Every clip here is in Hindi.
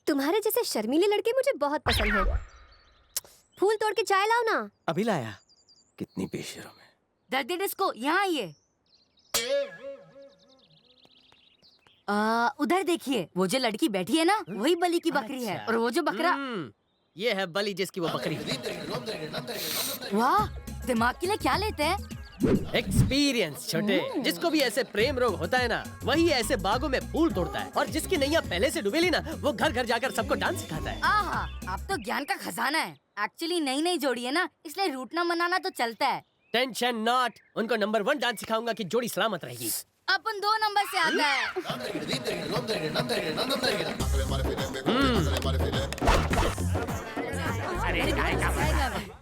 तुम्हारे जैसे शर्मीले लड़के मुझे बहुत पसंद हैं। फूल तोड़ के चाय लाओ ना। अभी लाया। कितनी बेशर्म है। दर्दी डिस्को यहाँ आइए। उधर देखिए, वो जो लड़की बैठी है ना, वही बलि की बकरी है। और वो जो बकरा, ये है बलि जिसकी वो बकरी। वाह, दिमाग के लिए क्या लेते हैं? एक्सपीरियंस छोटे। जिसको भी ऐसे प्रेम रोग होता है ना, वही ऐसे बागों में फूल तोड़ता है। और जिसकी नैया पहले से डूबेली ना, वो घर घर जाकर सबको डांस सिखाता है। आहा, आप तो ज्ञान का खजाना है। एक्चुअली नई जोड़ी है ना, इसलिए रूठना मनाना तो चलता है। टेंशन नॉट, उनको नंबर 1 डांस सिखाऊंगा कि जोड़ी सलामत रहेगी। अपन 2 नंबर से आता है।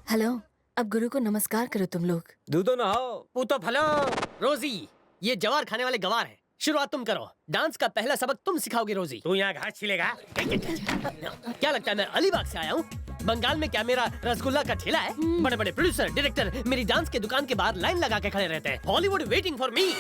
हेलो, अब गुरु को नमस्कार करो तुम लोग। दूधो नहाओ, पूतो फलो। रोजी, ये जवार खाने वाले गवार हैं। शुरुआत तुम करो। डांस का पहला सबक तुम सिखाओगी रोजी। तू यहाँ घास छिलेगा? क्या लगता है मैं अलीबाग से आया हूँ? बंगाल में क्या मेरा रसगुल्ला का ठेला है? बड़े बड़े प्रोड्यूसर, डायरेक्टर मेरी डांस के दुकान के बाहर लाइन लगा के खड़े रहते हैं। Hollywood waiting for me.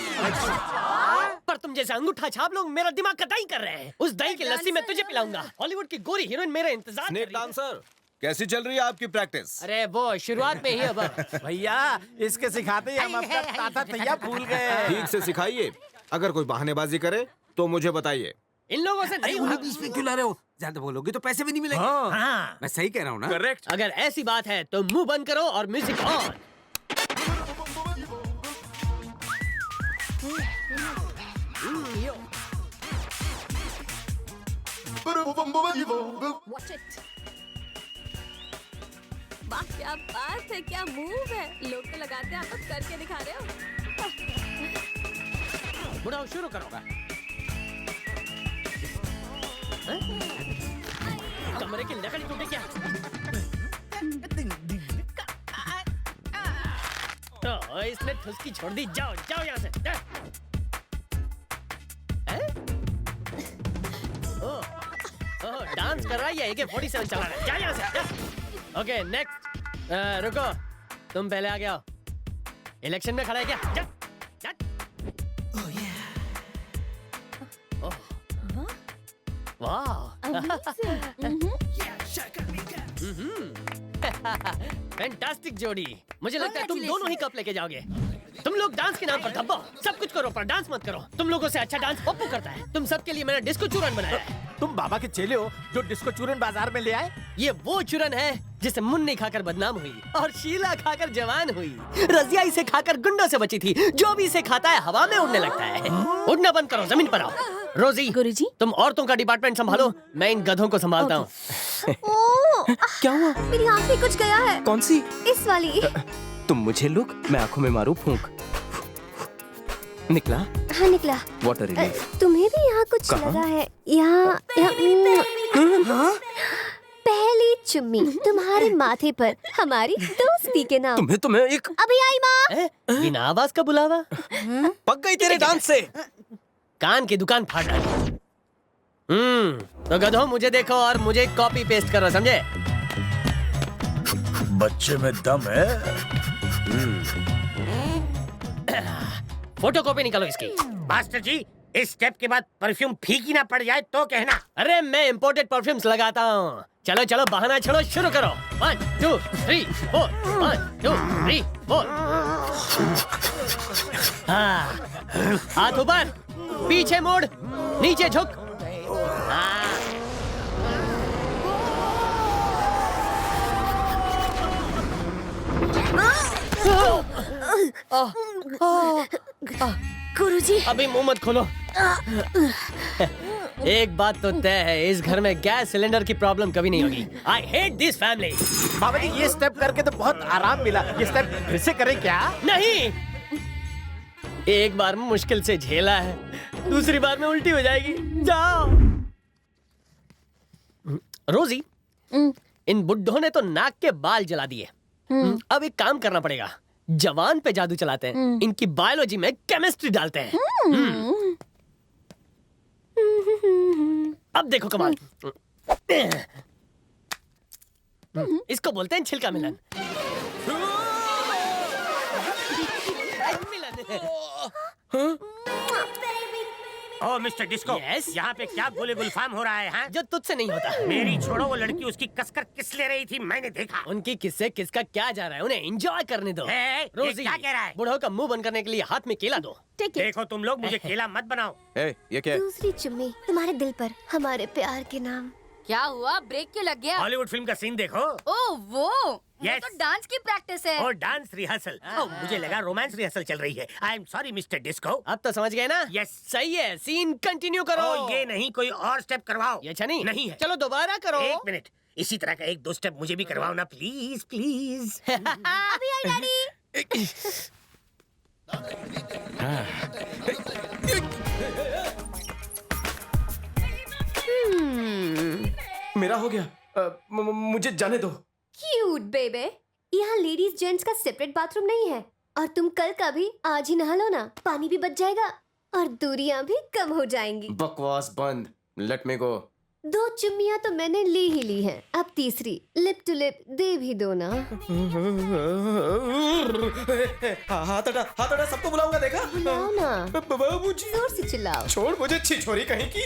पर तुम जैसे अंगूठा छाप लोग मेरा दिमाग का दही कर रहे हैं। उस दही की लस्सी मैं तुझे पिलाऊंगा। हॉलीवुड की गोरी हीरोइन मेरा इंतजार कर रही है। डांसर, कैसी चल रही है आपकी प्रैक्टिस? अरे वो शुरुआत में ही अब। भैया, इसके सिखाते ही हम अपना ताता तैया भूल गए। ठीक से सिखाइए। अगर कोई बहानेबाजी करे तो मुझे बताइए। इन लोगों से नहीं होगा। बीच में क्यों ला रहे हो? ज्यादा बोलोगे तो पैसे भी नहीं मिलेंगे। हाँ। मैं सही कह रहा हूँ ना? करेक्ट। अगर ऐसी बात है तो मुंह बंद करो और म्यूजिक ऑन। Watch it. वाह, क्या बात है, क्या मूव है। लोग तो लगाते हैं, आप तो करके दिखा रहे हो। बुढ़ाओ शुरू करो। कमरे की लकड़ी टूटे क्या? तो इसने ठुसकी छोड़ दी। जाओ जाओ यहाँ से। डांस कर रहा है या AK-47 चला रहा है? जा यहाँ से। Okay next. रुको, तुम पहले आ गया। इलेक्शन में खड़ा है क्या? जा, जा। फैंटास्टिक जोड़ी। मुझे लगता है तुम दोनों ही कप लेके जाओगे। तुम लोग डांस के नाम पर धब्बो, सब कुछ करो पर डांस मत करो। तुम लोगों से अच्छा डांस पप्पू करता है। तुम सबके लिए मैंने डिस्को चूरन बनाया है। तुम बाबा के चेले हो जो डिस्को चूरन बाजार में ले आए? ये वो चूरन है जिसे मुन्नी खाकर बदनाम हुई और शीला खाकर जवान हुई। रजिया इसे खाकर गुंडों से बची थी। जो भी इसे खाता है हवा में उड़ने लगता है। उड़ना बंद करो, जमीन पर आओ। रोजी, गुरुजी, तुम औरतों का डिपार्टमेंट संभालो, मैं इन गधों को संभालता हूँ। क्या हुआ? मेरी आँख में कुछ गया है। कौन सी? इस वाली। तुम मुझे लुक, मैं आंखों में मारू फूंक। निकला? हाँ निकला। Water relief. तुम्हें भी यहाँ कुछ कहाँ? लगा है। यहाँ पहली चुम्मी तुम्हारे माथे पर हमारी दोस्ती के नाम। तुम्हें एक अभी आई माँ। बिना आवाज का बुलावा। पक गई तेरे डांस से। कान की दुकान फाड़ डाली। तो गधों मुझे देखो और मुझे कॉपी पेस्ट करो, समझे? बच्चे में दम है। फोटो कॉपी निकालो इसकी। मास्टर जी, इस स्टेप के बाद परफ्यूम फीकी ना पड़ जाए तो कहना। अरे मैं इम्पोर्टेड परफ्यूम्स लगाता हूँ। चलो चलो बहाना छोड़ो, शुरू करो। 1 2 3 4 1 2 3 4। हाथ ऊपर, पीछे मोड़, नीचे झुक। गुरुजी, अभी मुंह मत खोलो। एक बात तो तय है, इस घर में गैस सिलेंडर की प्रॉब्लम कभी नहीं होगी। I hate this family। बाबा जी, ये स्टेप करके तो बहुत आराम मिला। ये स्टेप फिर से करें क्या? नहीं, एक बार में मुश्किल से झेला है, दूसरी बार में उल्टी हो जाएगी। जाओ। रोजी, इन बुड्ढों ने तो नाक के बाल जला दिए। अब एक काम करना पड़ेगा, जवान पे जादू चलाते हैं। इनकी बायोलॉजी में केमिस्ट्री डालते हैं। अब देखो कमाल। इसको बोलते हैं छिलका मिलन। ओ मिस्टर डिस्को, Yes? यहाँ पे क्या गोले गुलफाम हो रहा है? हाँ? जो तुझसे नहीं होता। मेरी छोड़ो, वो लड़की उसकी कसकर किस ले रही थी, मैंने देखा। उनकी किससे किसका क्या जा रहा है, उन्हें एंजॉय करने दो। ये रोजी क्या कह रहा है? बूढ़ों का मुंह बंद करने के लिए हाथ में केला दो। देखो तुम लोग, मुझे केला मत बनाओ। ये क्या है? दूसरी चुम्मी तुम्हारे दिल पर हमारे प्यार के नाम। क्या हुआ, ब्रेक क्यों लग गया? हॉलीवुड फिल्म का सीन देखो। ओ वो Yes. तो डांस की प्रैक्टिस है। और डांस रिहर्सल। मुझे लगा रोमांस रिहर्सल चल रही है। I am sorry mister disco. अब तो समझ गए ना? Yes. सही है, सीन कंटिन्यू करो। ये नहीं, कोई और स्टेप करवाओ। ये अच्छा नहीं? नहीं है। चलो दोबारा करो। एक मिनट, इसी तरह का एक दो स्टेप मुझे भी करवाओ ना, प्लीज प्लीज। अभी आई डैडी। मेरा हो गया। मुझे जाने दो। क्यूट बेबे, यहाँ लेडीज जेंट्स का सेपरेट बाथरूम नहीं है। और तुम कल का भी आज ही नहा लो ना, पानी भी बच जाएगा और दूरियां भी कम हो जाएंगी। बकवास बंद। लेट मी गो। 2 चुम्मियां तो मैंने ली ही ली हैं, अब तीसरी लिप टू लिप दे भी दो ना। हाथ हटा, सबको बुलाऊंगा, देखा? बुलाओ ना, बाबूजी। जोर से चिल्लाओ। छोड़ मुझे, छिछोरी कहीं की।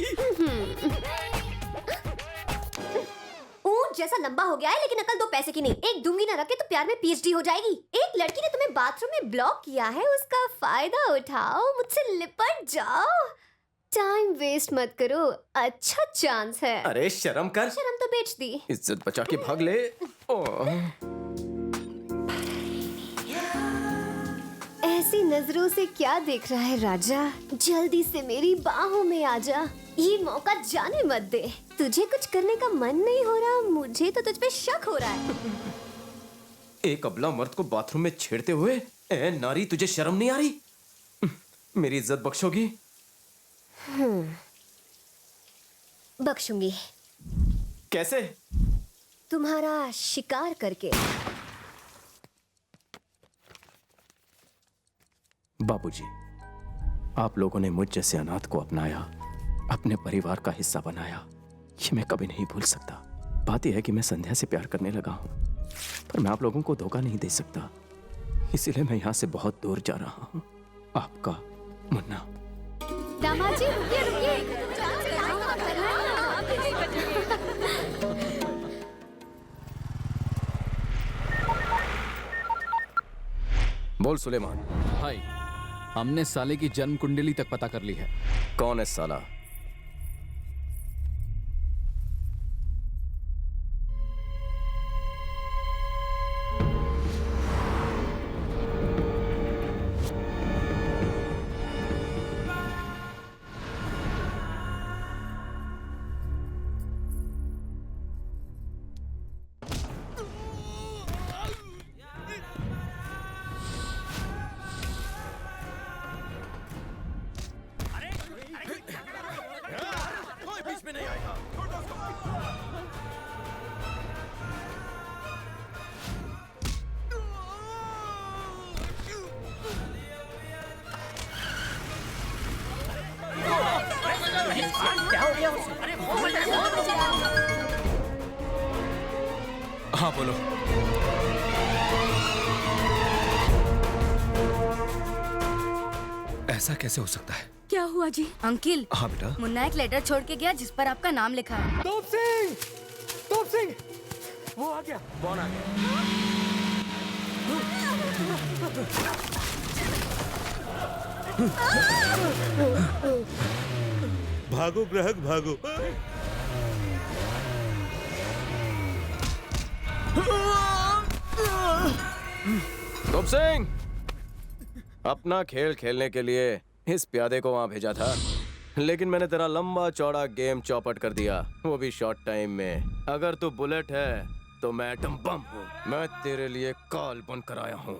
ऊंट जैसा लंबा हो गया है, लेकिन अकल 2 पैसे की नहीं। एक दूंगी ना रखे तो प्यार में पीएचडी हो जाएगी। एक लड़की ने तुम्हें बाथरूम में ब्लॉक किया है, उसका फायदा उठाओ, मुझसे लिपट जाओ। टाइम वेस्ट मत करो, अच्छा चांस है। अरे शर्म कर। शर्म तो बेच दी। इज्जत बचा के भाग ले। ऐसी नजरों से क्या देख रहा है राजा? जल्दी से मेरी बाहों में आ जा, ये मौका जाने मत दे। तुझे कुछ करने का मन नहीं हो रहा, मुझे तो तुझ पे शक हो रहा है। एक अबला मर्द को बाथरूम में छेड़ते हुए, ए नारी, तुझे शर्म नहीं आ रही? मेरी इज्जत बख्शोगी? बख्शूंगी। कैसे? तुम्हारा शिकार करके। बाबूजी, आप लोगों ने मुझ जैसे अनाथ को अपनाया, अपने परिवार का हिस्सा बनाया, ये मैं कभी नहीं भूल सकता। बात यह है कि मैं संध्या से प्यार करने लगा हूं, पर मैं आप लोगों को धोखा नहीं दे सकता, इसीलिए मैं यहाँ से बहुत दूर जा रहा हूँ। आपका मुन्ना। दामाद जी रुकिए रुकिए। बोल सुलेमान। भाई, हमने साले की जन्म कुंडली तक पता कर ली है। कौन है साला? हाँ बोलो। ऐसा कैसे हो सकता है? क्या हुआ जी? अंकिल, हाँ बेटा। मुन्ना एक लेटर छोड़ के गया जिस पर आपका नाम लिखा है। तोप सिंह, वो आ गया। कौन आ गया? भागो ग्राहक भागो। तोप सिंह, अपना खेल खेलने के लिए इस प्यादे को वहां भेजा था, लेकिन मैंने तेरा लंबा चौड़ा गेम चौपट कर दिया, वो भी शॉर्ट टाइम में। अगर तू बुलेट है तो मैं एटम बम हूँ। मैं तेरे लिए कॉल बनकर आया हूँ।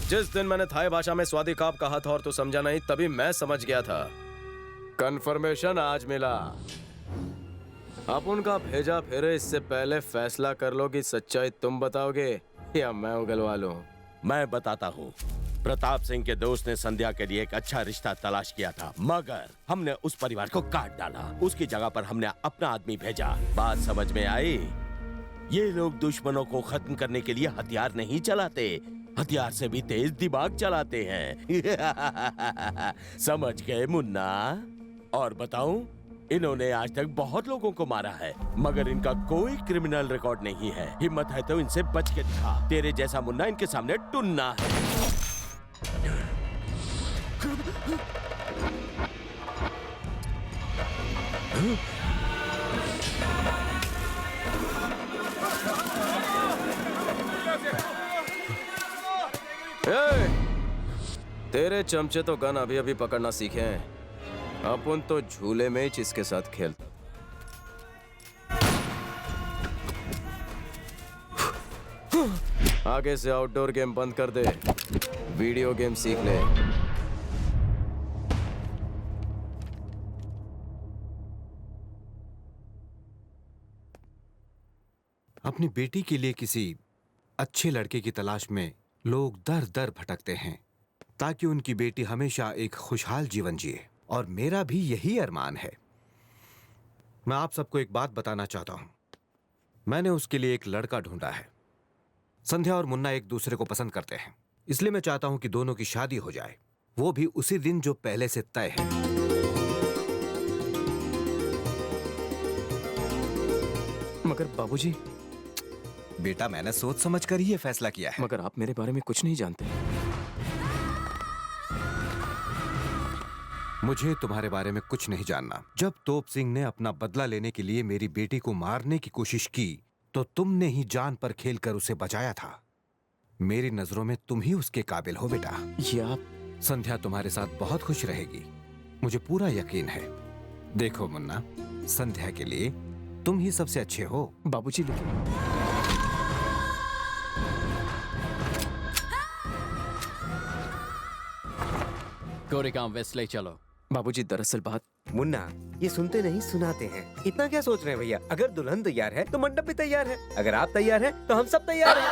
जिस दिन मैंने थाई भाषा में स्वादी काप कहा था और तू समझा नहीं, तभी मैं समझ गया था। कंफर्मेशन आज मिला। अब उनका भेजा फिर, इससे पहले फैसला कर लो कि सच्चाई तुम बताओगे या मैं उगलवा लूं। मैं बताता हूँ। प्रताप सिंह के दोस्त ने संध्या के लिए एक अच्छा रिश्ता तलाश किया था, मगर हमने उस परिवार को काट डाला। उसकी जगह पर हमने अपना आदमी भेजा। बात समझ में आई? ये लोग दुश्मनों को खत्म करने के लिए हथियार नहीं चलाते, हथियार से भी तेज दिमाग चलाते हैं। समझ गए मुन्ना? और बताऊं, इन्होंने आज तक बहुत लोगों को मारा है, मगर इनका कोई क्रिमिनल रिकॉर्ड नहीं है। हिम्मत है तो इनसे बच के दिखा। तेरे जैसा मुन्ना इनके सामने टुन्ना है। ए, तेरे चमचे तो गन अभी अभी पकड़ना सीखे हैं। अपन तो झूले में ही इसके साथ खेलते। आगे से आउटडोर गेम बंद कर दे, वीडियो गेम सीख ले। अपनी बेटी के लिए किसी अच्छे लड़के की तलाश में लोग दर दर भटकते हैं ताकि उनकी बेटी हमेशा एक खुशहाल जीवन जिए, और मेरा भी यही अरमान है। मैं आप सबको एक बात बताना चाहता हूं। मैंने उसके लिए एक लड़का ढूंढा है। संध्या और मुन्ना एक दूसरे को पसंद करते हैं, इसलिए मैं चाहता हूं कि दोनों की शादी हो जाए, वो भी उसी दिन जो पहले से तय है। मगर बाबूजी, बेटा, मैंने सोच समझ कर ही ये फैसला किया है। मगर आप मेरे बारे में कुछ नहीं जानते। मुझे तुम्हारे बारे में कुछ नहीं जानना। जब तोप सिंह ने अपना बदला लेने के लिए मेरी बेटी को मारने की कोशिश की तो तुमने ही जान पर खेलकर उसे बचाया था। मेरी नजरों में तुम ही उसके काबिल हो बेटा। ये आप? संध्या तुम्हारे साथ बहुत खुश रहेगी, मुझे पूरा यकीन है। देखो मुन्ना, संध्या के लिए तुम ही सबसे अच्छे हो। बाबूजी, लेकिन कोरेगांव वेस्ट ले चलो। बाबूजी, दरअसल बात मुन्ना, ये सुनते नहीं सुनाते हैं। इतना क्या सोच रहे हैं भैया? अगर दुल्हन तैयार है तो मंडप भी तैयार है। अगर आप तैयार हैं तो हम सब तैयार हैं।